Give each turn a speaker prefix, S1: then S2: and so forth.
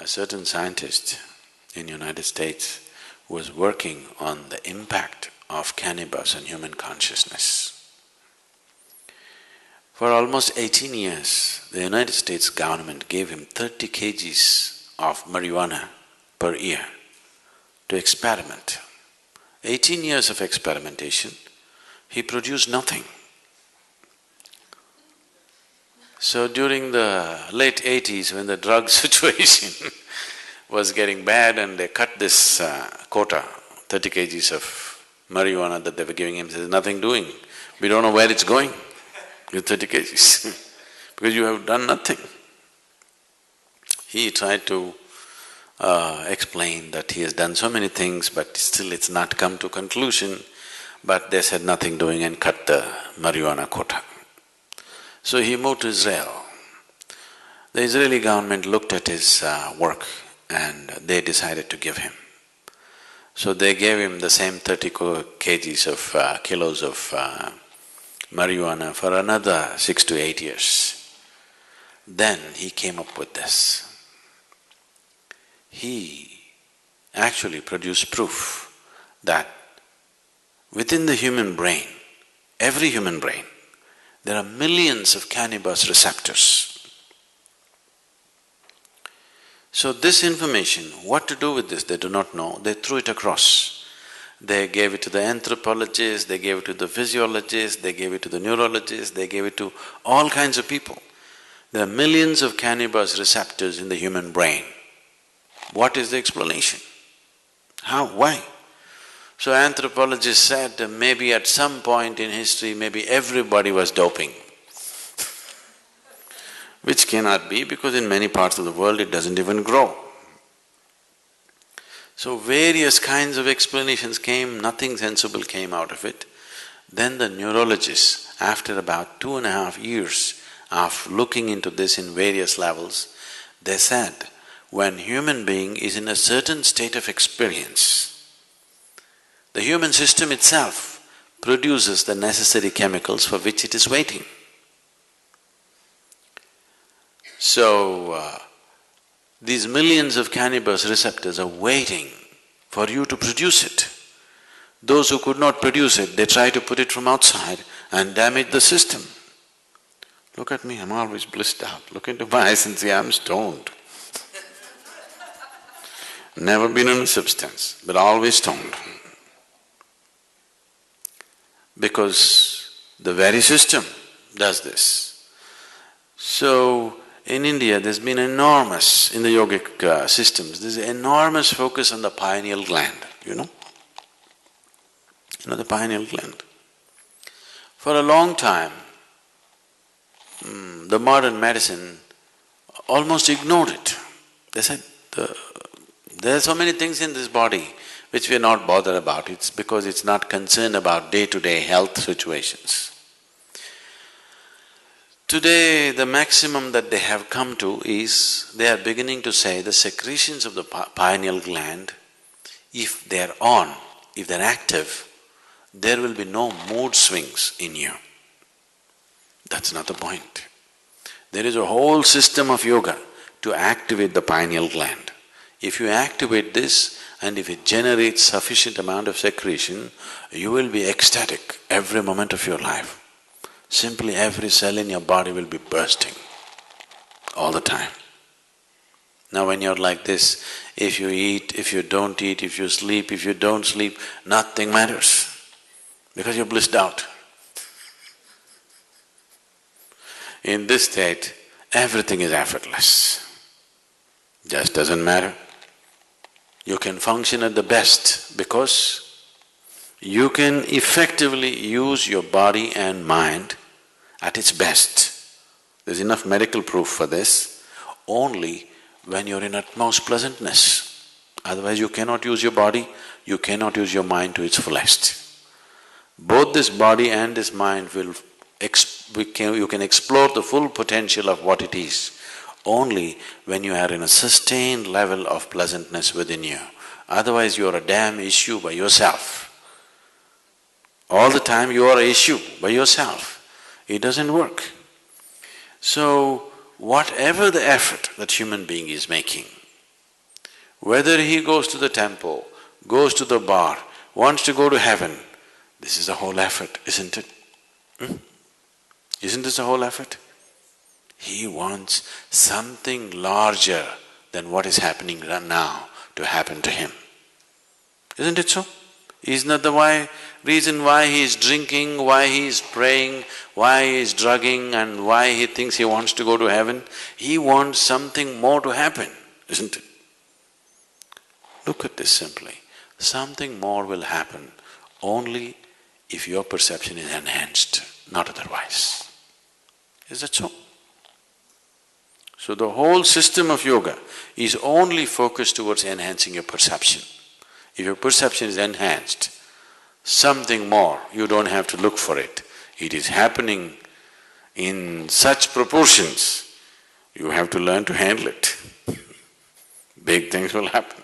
S1: certain scientist in United States was working on the impact of cannabis on human consciousness. For almost 18 years, the United States government gave him 30 kgs of marijuana per year to experiment. 18 years of experimentation, he produced nothing. So during the late 80s, when the drug situation was getting bad and they cut this quota, 30 kgs of marijuana that they were giving him, he says, nothing doing. We don't know where it's going with 30 kgs because you have done nothing. He tried to explain that he has done so many things but still it's not come to conclusion, but they said nothing doing and cut the marijuana quota. So he moved to Israel. The Israeli government looked at his work and they decided to give him. So they gave him the same 30 kgs of kilos of marijuana for another 6 to 8 years. Then he came up with this. He actually produced proof that within the human brain, every human brain, there are millions of cannabis receptors. So this information, what to do with this, they do not know, they threw it across. They gave it to the anthropologists, they gave it to the physiologists, they gave it to the neurologists, they gave it to all kinds of people. There are millions of cannabis receptors in the human brain. What is the explanation? How? Why? So anthropologists said maybe at some point in history, maybe everybody was doping, which cannot be because in many parts of the world it doesn't even grow. So various kinds of explanations came, nothing sensible came out of it. Then the neurologists, after about 2.5 years of looking into this in various levels, they said, when human being is in a certain state of experience, the human system itself produces the necessary chemicals for which it is waiting. So, these millions of cannabis receptors are waiting for you to produce it. Those who could not produce it, they try to put it from outside and damage the system. Look at me, I'm always blissed out. Look into my eyes and see I'm stoned. Never been on a substance, but always stoned. Because the very system does this. So, in India there's been enormous, in the yogic systems, there's enormous focus on the pineal gland, you know? You know the pineal gland? For a long time, the modern medicine almost ignored it. They said, there are so many things in this body which we are not bothered about, it's because it's not concerned about day-to-day health situations. Today, the maximum that they have come to is, they are beginning to say the secretions of the pineal gland, if they're on, if they're active, there will be no mood swings in you. That's not the point. There is a whole system of yoga to activate the pineal gland. If you activate this and if it generates sufficient amount of secretion, you will be ecstatic every moment of your life. Simply every cell in your body will be bursting all the time. Now when you're like this, if you eat, if you don't eat, if you sleep, if you don't sleep, nothing matters because you're blissed out. In this state, everything is effortless. Just doesn't matter. You can function at the best because you can effectively use your body and mind at its best. There's enough medical proof for this, only when you're in utmost pleasantness. Otherwise you cannot use your body, you cannot use your mind to its fullest. Both this body and this mind will you can explore the full potential of what it is only when you are in a sustained level of pleasantness within you. Otherwise you are a damn issue by yourself. All the time you are an issue by yourself. It doesn't work. So, whatever the effort that human being is making, Whether he goes to the temple, goes to the bar, wants to go to heaven, this is a whole effort, isn't it? Isn't this a whole effort? He wants something larger than what is happening right now to happen to him. Isn't it so? Isn't that the reason why he is drinking, why he is praying, why he is drugging and why he thinks he wants to go to heaven? He wants something more to happen, isn't it? Look at this simply. Something more will happen only if your perception is enhanced, not otherwise. Is that so? So the whole system of yoga is only focused towards enhancing your perception. If your perception is enhanced, something more, you don't have to look for it. It is happening in such proportions, you have to learn to handle it. Big things will happen.